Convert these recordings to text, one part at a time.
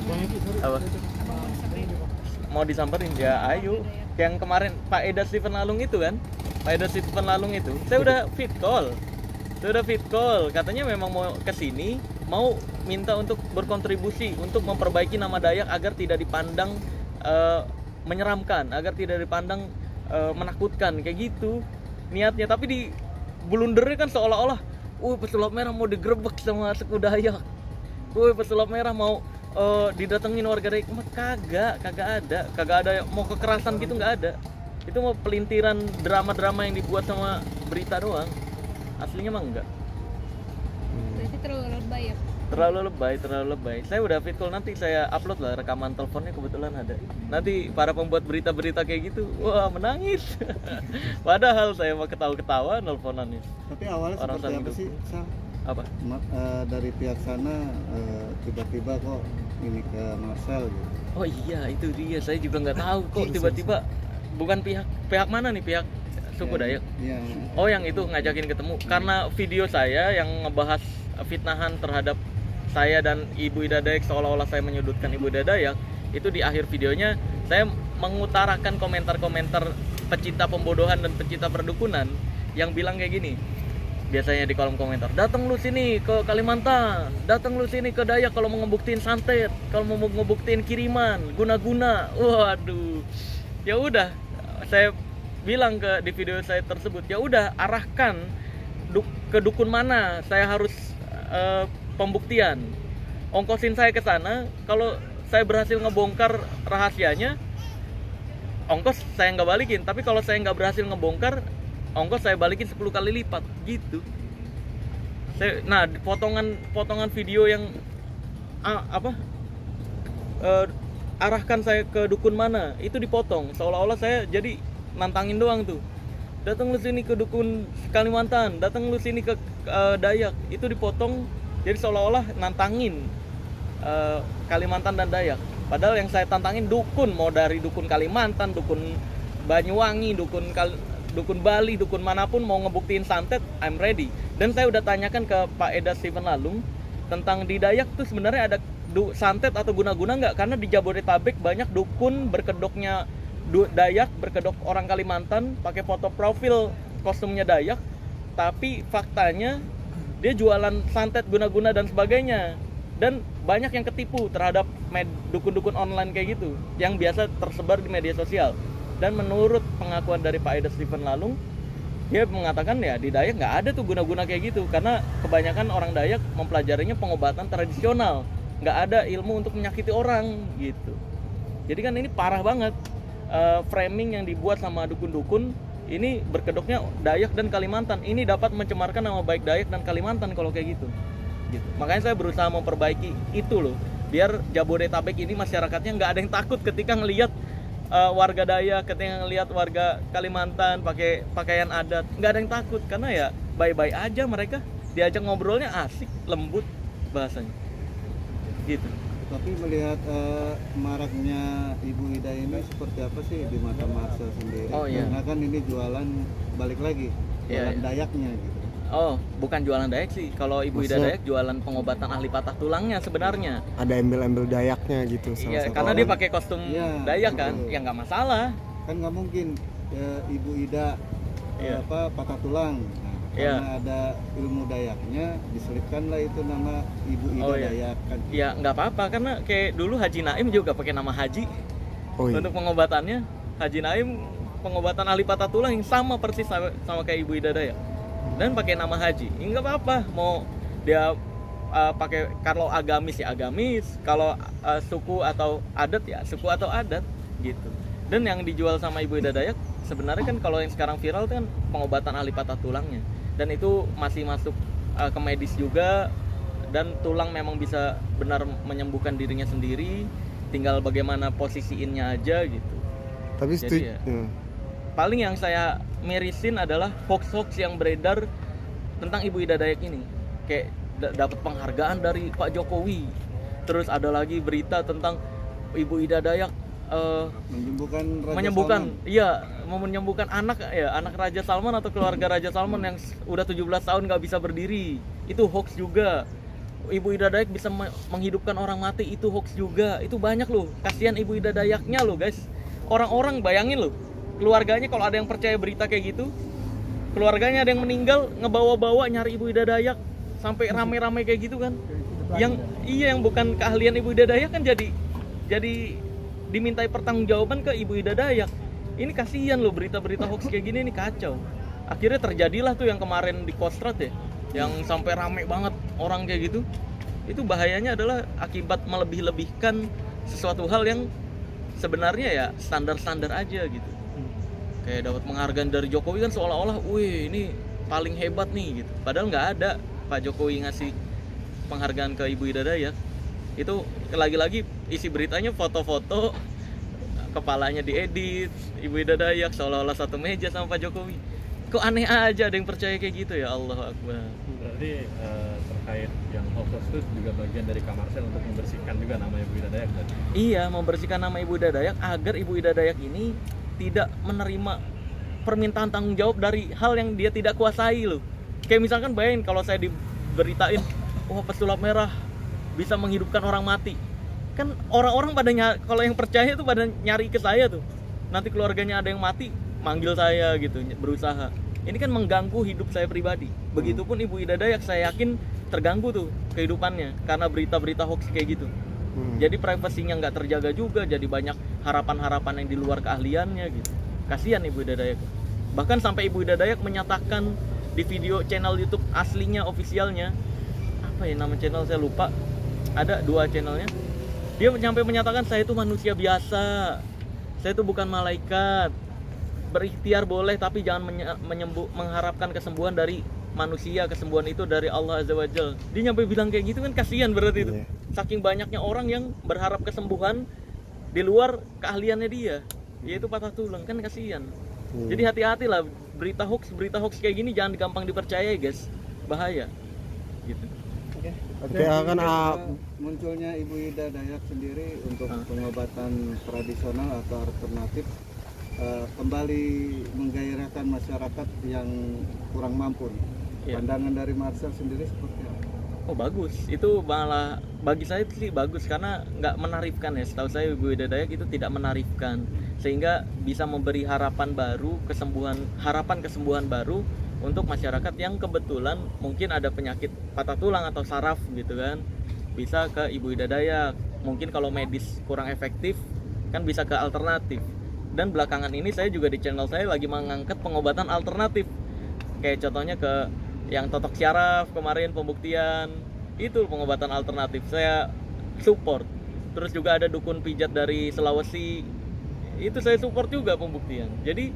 Apa? Abang mau disamperin? Mau disamperin ya ayo. Yang kemarin Pak Eda Steven Lalung itu kan, Pak Eda Steven Lalung itu saya udah fit call katanya memang mau kesini, mau minta untuk berkontribusi untuk memperbaiki nama Dayak agar tidak dipandang menyeramkan, agar tidak dipandang menakutkan kayak gitu niatnya. Tapi di blundernya kan seolah-olah pesulap merah mau digerebek sama suku Dayak, pesulap merah mau didatengin warga Dayak. Kagak ada mau kekerasan gitu, nggak ada. Itu mau pelintiran drama-drama yang dibuat sama berita doang, aslinya mah enggak. Berarti terlalu lebay ya? Terlalu lebay. Saya udah fit call, nanti saya upload lah rekaman teleponnya, kebetulan ada. Nanti para pembuat berita-berita kayak gitu, wah menangis. Padahal saya mau ketawa-ketawa nelponannya. Tapi awalnya Orang seperti saling apa sih, dukung. Sang? Apa? Dari pihak sana tiba-tiba kok ini ke Marcel gitu. Oh iya, itu dia. Saya juga nggak tahu kok tiba-tiba bukan pihak mana nih, pihak suku Dayak. Iya. Oh, yang itu ngajakin ketemu karena video saya yang ngebahas fitnahan terhadap saya dan Ibu Ida Dayak, seolah-olah saya menyudutkan Ibu Ida Dayak. Itu di akhir videonya saya mengutarakan komentar-komentar pecinta pembodohan dan pecinta perdukunan yang bilang kayak gini. Biasanya di kolom komentar, datang lu sini ke Kalimantan, datang lu sini ke Dayak kalau mau ngebuktiin santet, kalau mau ngebuktiin kiriman, guna-guna. Waduh. Ya udah, saya bilang di video saya tersebut, ya udah arahkan ke dukun mana saya harus pembuktian. Ongkosin saya ke sana, kalau saya berhasil ngebongkar rahasianya, ongkos saya nggak balikin. Tapi kalau saya nggak berhasil ngebongkar, ongkos saya balikin 10 kali lipat gitu. Nah, potongan video yang arahkan saya ke dukun mana itu dipotong, seolah-olah saya jadi nantangin doang tuh. Datang lu sini ke dukun Kalimantan, datang lu sini ke Dayak, itu dipotong jadi seolah-olah nantangin Kalimantan dan Dayak. Padahal yang saya tantangin dukun, mau dari dukun Kalimantan, dukun Banyuwangi, dukun Bali, dukun manapun mau ngebuktiin santet, I'm ready. Dan saya udah tanyakan ke Pak Eda Steven Lalung tentang di Dayak tuh sebenarnya ada santet atau guna-guna nggak? Karena di Jabodetabek banyak dukun berkedoknya Dayak, berkedok orang Kalimantan, pakai foto profil kostumnya Dayak, tapi faktanya dia jualan santet, guna-guna dan sebagainya. Dan banyak yang ketipu terhadap dukun-dukun online kayak gitu yang biasa tersebar di media sosial. Dan menurut pengakuan dari Pak Eda Steven Lalung, dia mengatakan ya di Dayak nggak ada tuh guna-guna kayak gitu, karena kebanyakan orang Dayak mempelajarinya pengobatan tradisional, nggak ada ilmu untuk menyakiti orang gitu. Jadi kan ini parah banget. Framing yang dibuat sama dukun-dukun ini berkedoknya Dayak dan Kalimantan, ini dapat mencemarkan nama baik Dayak dan Kalimantan kalau kayak gitu. Makanya saya berusaha memperbaiki itu loh, biar Jabodetabek ini masyarakatnya nggak ada yang takut ketika ngelihat warga Dayak, ketika ngelihat warga Kalimantan pakai pakaian adat, nggak ada yang takut karena ya bye-bye aja mereka, diajak ngobrolnya asik, lembut bahasanya gitu. Tapi melihat maraknya Ibu Ida ini seperti apa sih di mata Marcel sendiri? Oh, iya. Karena kan ini jualan balik lagi, jualan Iya. Dayaknya gitu. Oh, bukan jualan Dayak sih. Kalau Ibu Ida Dayak jualan pengobatan ahli patah tulangnya sebenarnya. Ada embel-embel Dayaknya gitu. Iya, karena dia pakai kostum Iya, Dayak kan, betul. ya nggak masalah. Kan nggak mungkin Ibu Ida Iya. patah tulang. Nah, Iya. karena ada ilmu Dayaknya, diselipkanlah itu nama Ibu Ida Oh, iya. Dayak kan. Ya nggak apa-apa, karena kayak dulu Haji Naim juga pakai nama Haji Oh iya. untuk pengobatannya. Haji Naim pengobatan ahli patah tulang yang sama persis sama kayak Ibu Ida Dayak, dan pakai nama Haji. Ya nggak apa-apa, mau dia pakai, kalau agamis ya agamis, kalau suku atau adat ya suku atau adat gitu. Dan yang dijual sama Ibu Ida Dayak sebenarnya kan kalau yang sekarang viral kan pengobatan ahli patah tulangnya, dan itu masih masuk ke medis juga, dan tulang memang bisa benar menyembuhkan dirinya sendiri, tinggal bagaimana posisiinnya aja gitu. Tapi Jadi ya, paling yang saya mirisin adalah hoax-hoax yang beredar tentang Ibu Ida Dayak ini, kayak dapat penghargaan dari Pak Jokowi. Terus ada lagi berita tentang Ibu Ida Dayak menyembuhkan Raja Salman. menyembuhkan anak Raja Salman atau keluarga Raja Salman yang udah 17 tahun nggak bisa berdiri. Itu hoax juga. Ibu Ida Dayak bisa menghidupkan orang mati, itu hoax juga. Itu banyak loh. Kasihan Ibu Ida Dayaknya loh guys. Orang-orang bayangin loh, keluarganya kalau ada yang percaya berita kayak gitu, keluarganya ada yang meninggal, ngebawa-bawa nyari Ibu Ida Dayak sampai rame-rame kayak gitu kan. Yang yang bukan keahlian Ibu Ida Dayak kan jadi dimintai pertanggungjawaban ke Ibu Ida Dayak. Ini kasihan loh, berita-berita hoax kayak gini, ini kacau. Akhirnya terjadilah tuh yang kemarin di Kostrad ya, yang sampai rame banget orang kayak gitu. Itu bahayanya adalah akibat melebih-lebihkan sesuatu hal yang sebenarnya ya standar-standar aja gitu. Kayak dapat penghargaan dari Jokowi kan seolah-olah, wih ini paling hebat nih gitu. Padahal nggak ada Pak Jokowi ngasih penghargaan ke Ibu Ida Dayak. Itu lagi-lagi isi beritanya foto-foto, kepalanya diedit Ibu Ida Dayak seolah-olah satu meja sama Pak Jokowi. Kok aneh aja ada yang percaya kayak gitu ya, Allah Akbar. Berarti terkait yang hoax itu juga bagian dari Kak Marcel untuk membersihkan juga nama Ibu Ida Dayak kan? Iya, membersihkan nama Ibu Ida Dayak agar Ibu Ida Dayak ini tidak menerima permintaan tanggung jawab dari hal yang dia tidak kuasai loh. Kayak misalkan bayangin kalau saya diberitain, wah pesulap merah bisa menghidupkan orang mati. Kan orang-orang pada kalau yang percaya tuh pada nyari ke saya tuh. Nanti keluarganya ada yang mati, manggil saya gitu, berusaha. Ini kan mengganggu hidup saya pribadi. Begitupun Ibu Ida Dayak, saya yakin terganggu tuh kehidupannya karena berita-berita hoax kayak gitu. Jadi privasinya nggak terjaga juga, jadi banyak harapan-harapan yang di luar keahliannya gitu. Kasihan Ibu Ida Dayak. Bahkan sampai Ibu Ida Dayak menyatakan di video channel YouTube aslinya, ofisialnya, apa ya nama channel saya lupa, ada 2 channelnya. Dia sampai menyatakan saya itu manusia biasa, saya itu bukan malaikat. Berikhtiar boleh tapi jangan mengharapkan kesembuhan dari manusia, kesembuhan itu dari Allah Azza wa Jalla. Dia nyampe bilang kayak gitu kan, kasihan berarti itu. Saking banyaknya orang yang berharap kesembuhan di luar keahliannya dia, yaitu patah tulang, kan kasihan. Jadi hati-hatilah, berita hoax kayak gini jangan gampang dipercaya guys, bahaya gitu. Oke, kan munculnya Ibu Ida Dayak sendiri untuk pengobatan tradisional atau alternatif kembali menggairahkan masyarakat yang kurang mampu. Pandangan dari Marcel sendiri seperti apa? Oh bagus, itu malah bagi saya sih bagus karena nggak menarifkan ya. Setahu saya Ibu Ida Dayak itu tidak menarifkan, sehingga bisa memberi harapan baru, harapan kesembuhan baru untuk masyarakat yang kebetulan mungkin ada penyakit patah tulang atau saraf gitu kan, bisa ke Ibu Ida Dayak. Mungkin kalau medis kurang efektif kan bisa ke alternatif. Dan belakangan ini saya juga di channel saya lagi mengangkat pengobatan alternatif, kayak contohnya ke yang totok syaraf kemarin pembuktian, itu pengobatan alternatif saya support. Terus juga ada dukun pijat dari Sulawesi, itu saya support juga pembuktian. Jadi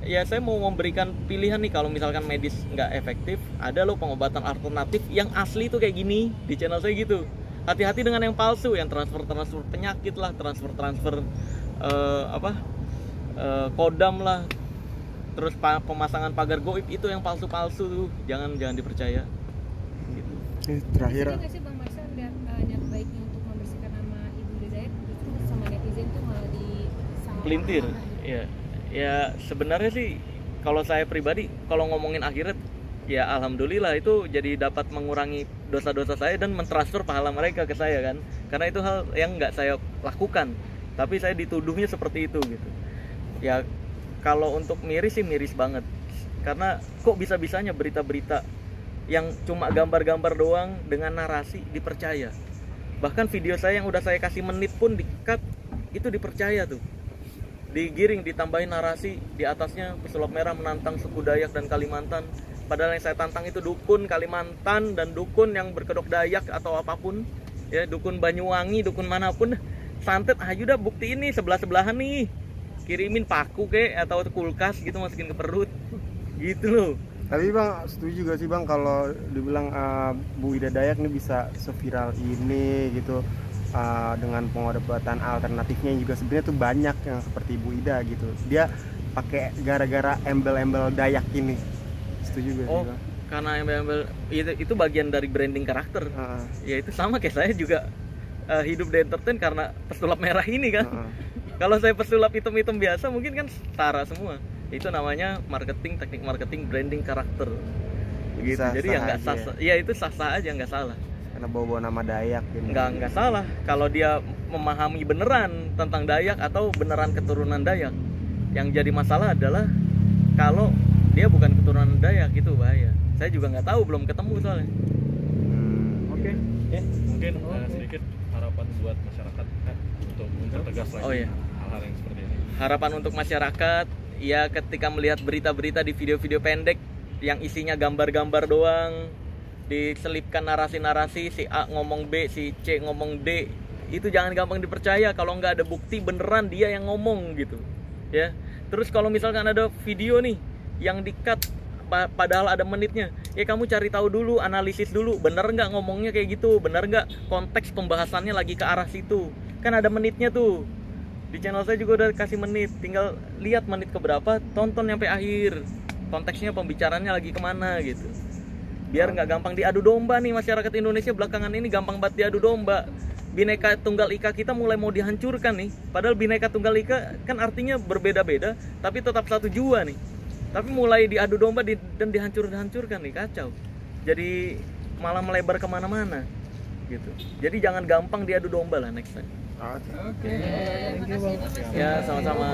ya saya mau memberikan pilihan nih, kalau misalkan medis nggak efektif, ada loh pengobatan alternatif yang asli tuh kayak gini di channel saya gitu. Hati-hati dengan yang palsu, yang transfer penyakit lah, transfer kodam lah, terus pemasangan pagar goib, itu yang palsu-palsu tuh jangan dipercaya gitu. Terakhir Jadi nggak sih Bang Marcel niat baiknya untuk membersihkan nama Ibu Ida Dayak justru sama netizen tuh malah pelintir ya sebenarnya sih kalau saya pribadi kalau ngomongin akhirat ya alhamdulillah, itu jadi dapat mengurangi dosa-dosa saya dan mentransfer pahala mereka ke saya kan, karena itu hal yang nggak saya lakukan tapi saya dituduhnya seperti itu gitu. Ya kalau untuk miris sih miris banget, karena kok bisa-bisanya berita-berita yang cuma gambar-gambar doang dengan narasi dipercaya. Bahkan video saya yang udah saya kasih menit pun di-cut, itu dipercaya tuh, digiring, ditambahin narasi di atasnya pesulap merah menantang suku Dayak dan Kalimantan. Padahal yang saya tantang itu dukun Kalimantan dan dukun yang berkedok Dayak atau apapun ya, dukun Banyuwangi, dukun manapun. Santet, ayo udah bukti ini sebelah-sebelahan nih, kirimin paku atau kulkas gitu, masukin ke perut gitu loh. Tapi Bang, setuju gak sih Bang kalau dibilang Bu Ida Dayak nih bisa seviral ini gitu, dengan pengobatan alternatifnya juga sebenarnya tuh banyak yang seperti Bu Ida gitu. Dia pakai gara-gara embel-embel Dayak ini. Setuju gak sih Bang? Karena embel-embel itu bagian dari branding karakter. Ya itu sama kayak saya juga hidup di entertain karena pesulap merah ini kan. Kalau saya pesulap hitam-hitam biasa mungkin kan setara semua. Itu namanya marketing, teknik marketing, branding karakter gitu. Jadi ya nggak sah, ya itu sah-sah aja, nggak salah. karena bawa nama Dayak gitu. Nggak salah kalau dia memahami beneran tentang Dayak atau beneran keturunan Dayak. Yang jadi masalah adalah kalau dia bukan keturunan Dayak, itu bahaya. Saya juga nggak tahu, belum ketemu soalnya. Oke. Ya, mungkin sedikit harapan buat masyarakat untuk mempertegas lagi Oh, iya. hal-hal yang seperti ini. Harapan untuk masyarakat, ya ketika melihat berita-berita di video-video pendek yang isinya gambar-gambar doang, diselipkan narasi-narasi, si A ngomong B, si C ngomong D, itu jangan gampang dipercaya kalau nggak ada bukti beneran dia yang ngomong gitu, ya. Terus kalau misalkan ada video nih yang di-cut padahal ada menitnya, ya kamu cari tahu dulu, analisis dulu, bener nggak ngomongnya kayak gitu, bener nggak konteks pembahasannya lagi ke arah situ, kan ada menitnya tuh. Di channel saya juga udah kasih menit, tinggal lihat menit keberapa, tonton sampai akhir, konteksnya pembicaranya lagi kemana gitu, biar nggak gampang diadu domba nih. Masyarakat Indonesia belakangan ini gampang banget diadu domba. Bineka Tunggal Ika kita mulai mau dihancurkan nih, padahal Bineka Tunggal Ika kan artinya berbeda-beda tapi tetap satu jua nih. Tapi mulai diadu domba dan dihancurkan nih, kacau. Jadi malah melebar kemana-mana gitu. Jadi jangan gampang diadu domba lah next time. Oke. Terima kasih. Ya, sama-sama.